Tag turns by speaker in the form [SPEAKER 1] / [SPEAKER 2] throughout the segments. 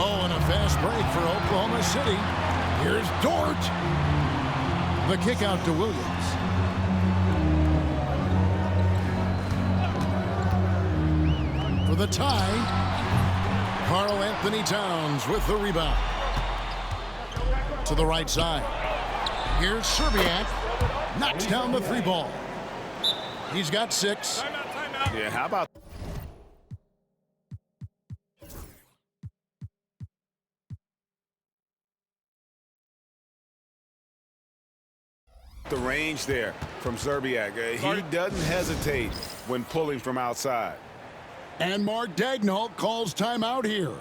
[SPEAKER 1] Oh, and a fast break for Oklahoma City. Here's Dort. The kick out to Williams. For the tie, Karl Anthony Towns with the rebound. To the right side. Here's Szczerbiak. Knocks down the three ball. He's got 6.
[SPEAKER 2] Yeah, how about the range there from Szczerbiak? He doesn't hesitate when pulling from outside.
[SPEAKER 1] And Mark Daigneault calls timeout here.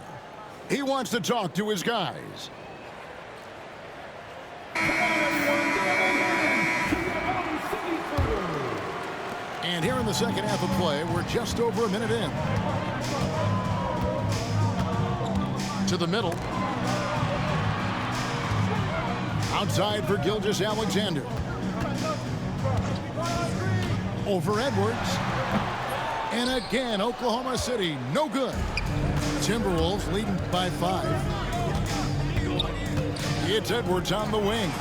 [SPEAKER 1] He wants to talk to his guys. And here in the second half of play, we're just over a minute in. To the middle. Outside for Gilgeous-Alexander. Over Edwards. And again, Oklahoma City, no good. Timberwolves leading by 5. It's Edwards on the wing.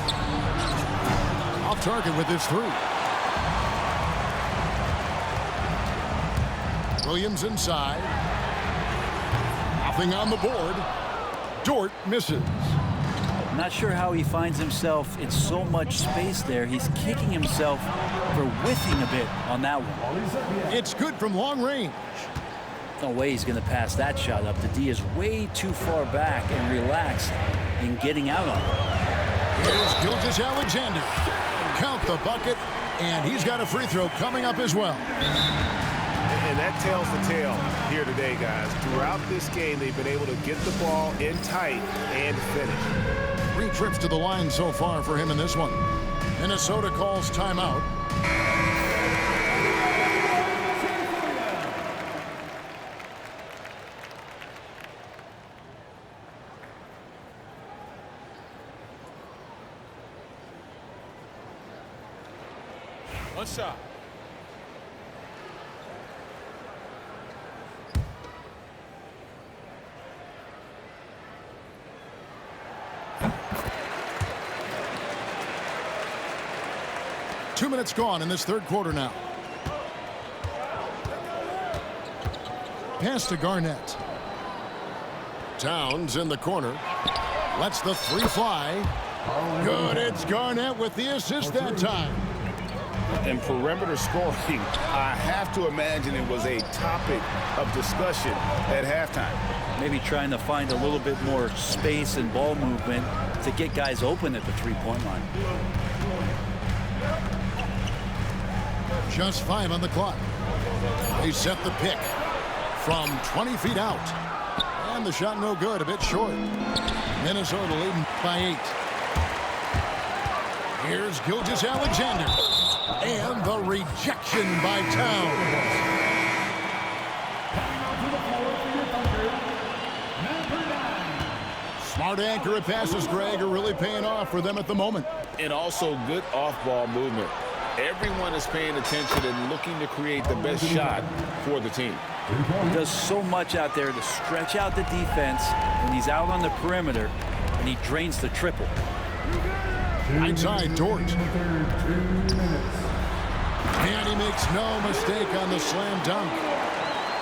[SPEAKER 1] Off target with his 3. Williams inside. Nothing on the board. Dort misses.
[SPEAKER 3] Not sure how he finds himself in so much space there. He's kicking himself for whiffing a bit on that one.
[SPEAKER 1] It's good from long range.
[SPEAKER 3] No way he's going to pass that shot up. The D is way too far back and relaxed in getting out on it.
[SPEAKER 1] Here's Gilgeous-Alexander. Count the bucket, and he's got a free throw coming up as well.
[SPEAKER 2] And that tells the tale here today, guys. Throughout this game, they've been able to get the ball in tight and finish.
[SPEAKER 1] 3 trips to the line so far for him in this one. Minnesota calls timeout.
[SPEAKER 2] One shot.
[SPEAKER 1] Two minutes gone in this third quarter now. Pass to Garnett. Towns in the corner. Lets the 3 fly. Good, it's Garnett with the assist that time.
[SPEAKER 2] And perimeter scoring, I have to imagine it was a topic of discussion at halftime.
[SPEAKER 3] Maybe trying to find a little bit more space and ball movement to get guys open at the three-point line.
[SPEAKER 1] Just 5 on the clock. They set the pick from 20 feet out. And the shot no good, a bit short. Minnesota leading by 8. Here's Gilgeous-Alexander. And the rejection by Towns. Smart accurate passes, Greg, are really paying off for them at the moment.
[SPEAKER 2] And also good off-ball movement. Everyone is paying attention and looking to create the best shot for the team.
[SPEAKER 3] He does so much out there to stretch out the defense when he's out on the perimeter, and he drains the triple.
[SPEAKER 1] Inside Dort. And he makes no mistake on the slam dunk.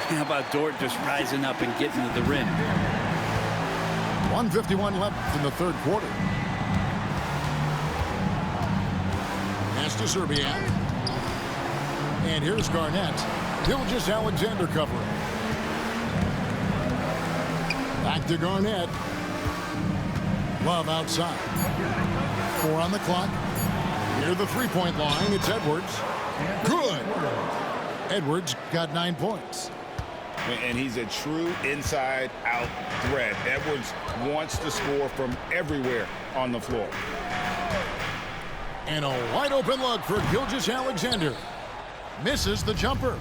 [SPEAKER 3] How about Dort just rising up and getting to the rim?
[SPEAKER 1] 1:51 left in the third quarter. Pass to Szczerbiak. And here's Garnett. Gilgeous-Alexander covering. Back to Garnett. Love outside. 4 on the clock. Near the three-point line, it's Edwards. Good. Edwards got 9 points.
[SPEAKER 2] And he's a true inside-out threat. Edwards wants to score from everywhere on the floor.
[SPEAKER 1] And a wide-open look for Gilgeous-Alexander. Misses the jumper.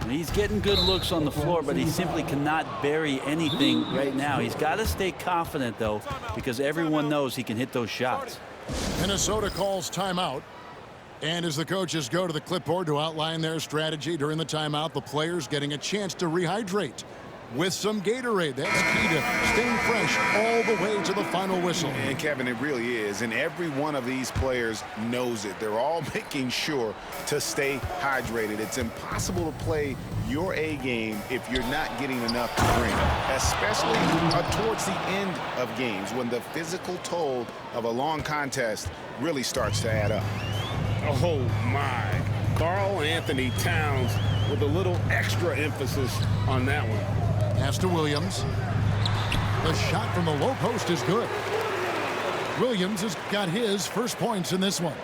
[SPEAKER 3] He's getting good looks on the floor, but he simply cannot bury anything right now. He's got to stay confident, though, because everyone knows he can hit those shots.
[SPEAKER 1] Minnesota calls timeout. And as the coaches go to the clipboard to outline their strategy during the timeout, the players getting a chance to rehydrate. with some Gatorade. That's key to staying fresh all the way to the final whistle.
[SPEAKER 2] And Kevin, it really is. And every one of these players knows it. They're all making sure to stay hydrated. It's impossible to play your A game if you're not getting enough to drink, especially towards the end of games when the physical toll of a long contest really starts to add up.
[SPEAKER 4] Oh, my. Karl Anthony Towns with a little extra emphasis on that one.
[SPEAKER 1] Pass to Williams. The shot from the low post is good. Williams has got his first points in this one.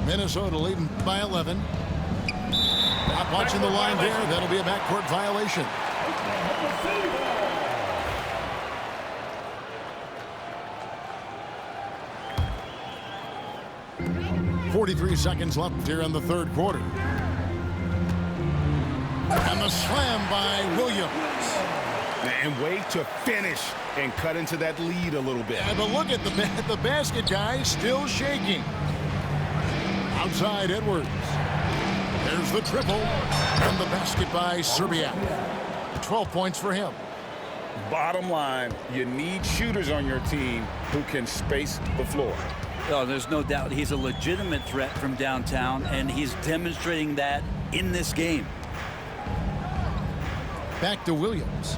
[SPEAKER 1] Minnesota leading by 11. Not watching the line there. That'll be a backcourt violation. .43 seconds left here in the third quarter. And the slam by Williams.
[SPEAKER 2] And way to finish and cut into that lead a little bit.
[SPEAKER 1] Yeah, but look at the basket guy still shaking. Outside Edwards. There's the triple. And the basket by Szczerbiak. 12 points for him.
[SPEAKER 4] Bottom line, you need shooters on your team who can space the floor.
[SPEAKER 3] Oh, there's no doubt he's a legitimate threat from downtown, and he's demonstrating that in this game.
[SPEAKER 1] Back to Williams.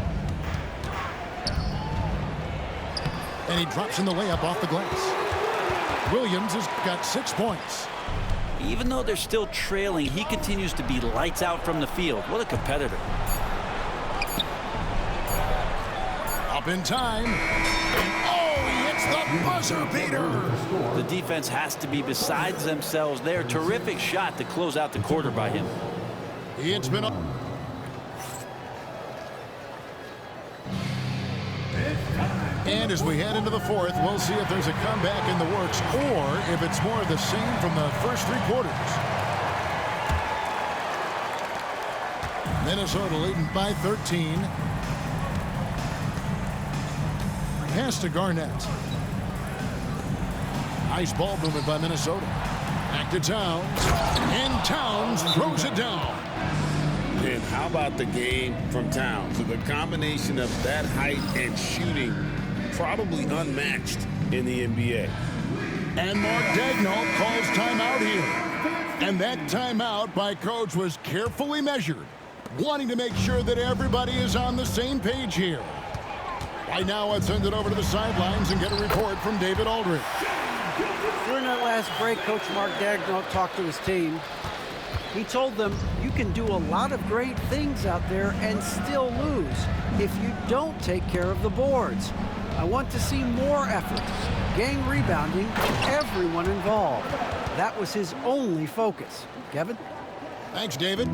[SPEAKER 1] And he drops in the layup off the glass. Williams has got 6 points.
[SPEAKER 3] Even though they're still trailing, he continues to be lights out from the field. What a competitor.
[SPEAKER 1] Up in time. Oh, he hits the buzzer beater.
[SPEAKER 3] The defense has to be besides themselves there. Terrific shot to close out the quarter by him.
[SPEAKER 1] It's been up. And as we head into the fourth, we'll see if there's a comeback in the works or if it's more of the same from the first 3 quarters. Minnesota leading by 13. Pass to Garnett. Nice ball movement by Minnesota. Back to Towns. And Towns throws it down.
[SPEAKER 4] And how about the game from Towns? So the combination of that height and shooting, probably unmatched in the NBA.
[SPEAKER 1] And Mark Daigneault calls timeout here. And that timeout by coach was carefully measured, wanting to make sure that everybody is on the same page here. Right now, let's send it over to the sidelines and get a report from David Aldridge.
[SPEAKER 5] During that last break, Coach Mark Daigneault talked to his team. He told them, you can do a lot of great things out there and still lose if you don't take care of the boards. I want to see more effort, gang rebounding, everyone involved. That was his only focus. Kevin?
[SPEAKER 1] Thanks, David.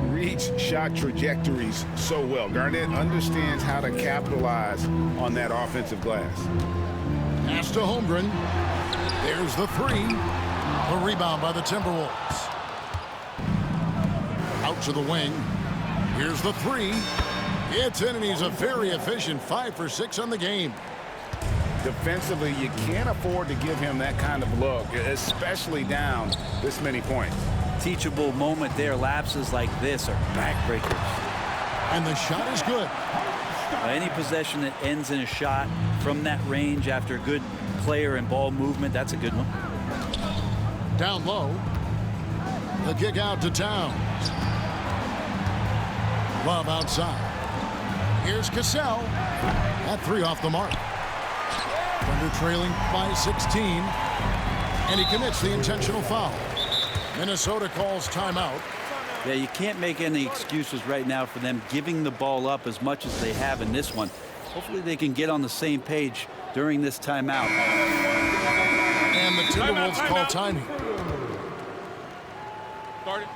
[SPEAKER 2] Reads shot trajectories so well. Garnett understands how to capitalize on that offensive glass.
[SPEAKER 1] Pass to Holmgren. There's the 3. A rebound by the Timberwolves. Out to the wing. Here's the 3. It's in, and he's a very efficient 5 for 6 on the game.
[SPEAKER 2] Defensively, you can't afford to give him that kind of look, especially down this many points.
[SPEAKER 3] Teachable moment there. Lapses like this are backbreakers.
[SPEAKER 1] And the shot is good.
[SPEAKER 3] Any possession that ends in a shot from that range after good player and ball movement, that's a good one.
[SPEAKER 1] Down low. The kick out to Towns. Love outside. Here's Cassell. That 3 off the mark. Thunder trailing by 16. And he commits the intentional foul. Minnesota calls timeout.
[SPEAKER 3] Yeah, you can't make any excuses right now for them giving the ball up as much as they have in this one. Hopefully they can get on the same page during this timeout.
[SPEAKER 1] And the Timberwolves call timing.
[SPEAKER 6] Start it.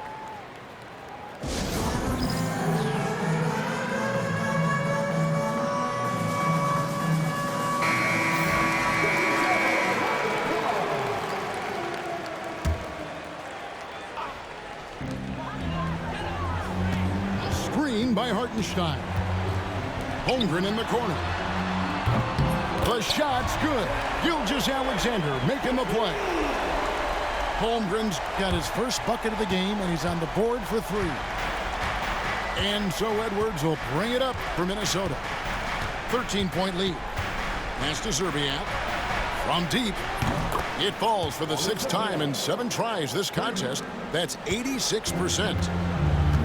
[SPEAKER 1] Screen by Hartenstein. Holmgren in the corner. The shot's good. Gilgeous-Alexander making the play. Holmgren's got his first bucket of the game, and he's on the board for 3. And so Edwards will bring it up for Minnesota. 13-point lead. Pass to Szczerbiak. From deep. It falls for the 6th time in 7 tries this contest. That's 86%.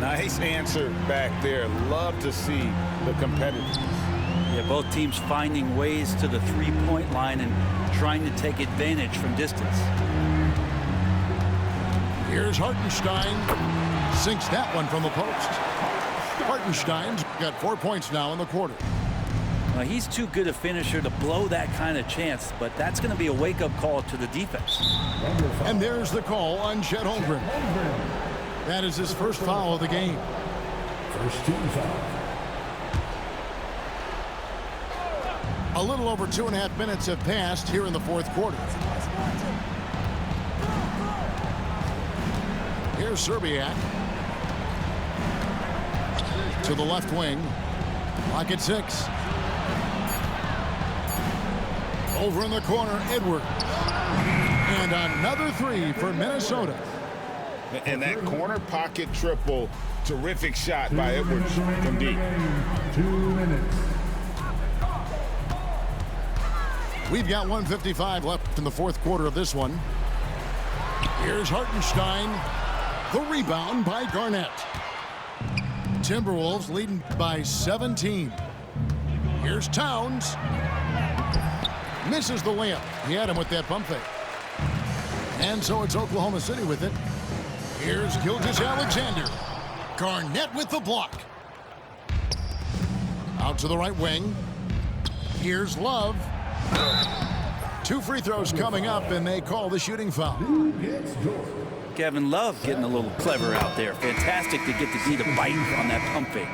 [SPEAKER 2] Nice answer back there. Love to see the competitiveness.
[SPEAKER 3] Yeah, both teams finding ways to the three-point line and trying to take advantage from distance.
[SPEAKER 1] Here's Hartenstein. Sinks that one from the post. Hartenstein's got 4 points now in the quarter.
[SPEAKER 3] Well, he's too good a finisher to blow that kind of chance, but that's going to be a wake-up call to the defense.
[SPEAKER 1] And there's the call on Chet Holmgren. That is his first foul of the game.
[SPEAKER 6] First team foul.
[SPEAKER 1] A little over 2.5 minutes have passed here in the 4th quarter. Here's Szczerbiak. To the left wing. Clock at 6. Over in the corner, Edwards. And another 3 for Minnesota.
[SPEAKER 2] And that corner pocket triple, terrific shot by Edwards from deep.
[SPEAKER 6] 2 minutes.
[SPEAKER 1] We've got 1:55 left in the 4th quarter of this one. Here's Hartenstein. The rebound by Garnett. Timberwolves leading by 17. Here's Towns. Misses the layup. He had him with that pump fake. And so it's Oklahoma City with it. Here's Gilgeous-Alexander. Garnett with the block. Out to the right wing. Here's Love. 2 free throws coming up, and they call the shooting foul.
[SPEAKER 3] Kevin Love getting a little clever out there. Fantastic to get the D to bite on that pump fake.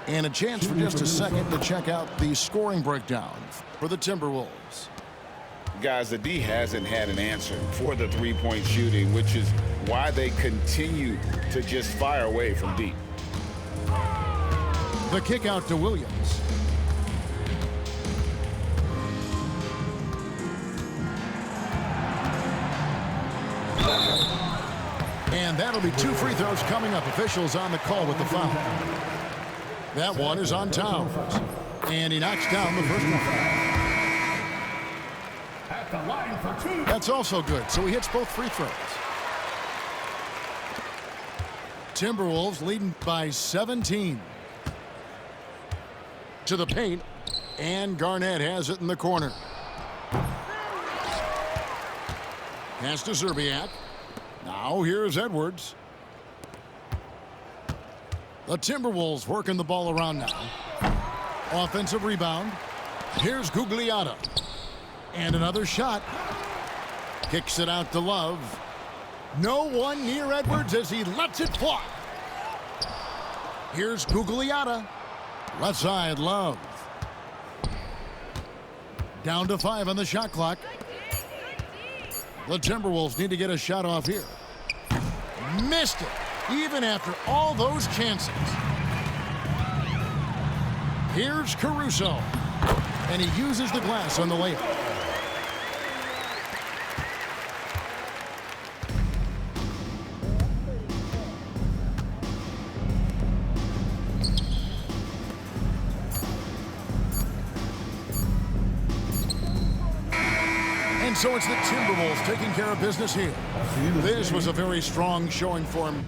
[SPEAKER 1] And a chance for just a second to check out the scoring breakdown for the Timberwolves.
[SPEAKER 2] Guys, the D hasn't had an answer for the three-point shooting, which is why they continue to just fire away from deep.
[SPEAKER 1] The kick out to Williams. And that'll be 2 free throws coming up. Officials on the call with the foul. That one is on Towns. And he knocks down the first one.
[SPEAKER 6] At the line for 2.
[SPEAKER 1] That's also good. So he hits both free throws. Timberwolves leading by 17. To the paint. And Garnett has it in the corner. Pass to Szczerbiak. Now here's Edwards. The Timberwolves working the ball around now. Offensive rebound. Here's Gugliotta. And another shot. Kicks it out to Love. No one near Edwards as he lets it fly. Here's Gugliotta. Left side, Love. Down to 5 on the shot clock. The Timberwolves need to get a shot off here. Missed it, even after all those chances. Here's Caruso. And he uses the glass on the layup. And so it's the Timberwolves taking care of business here. This was a very strong showing for him.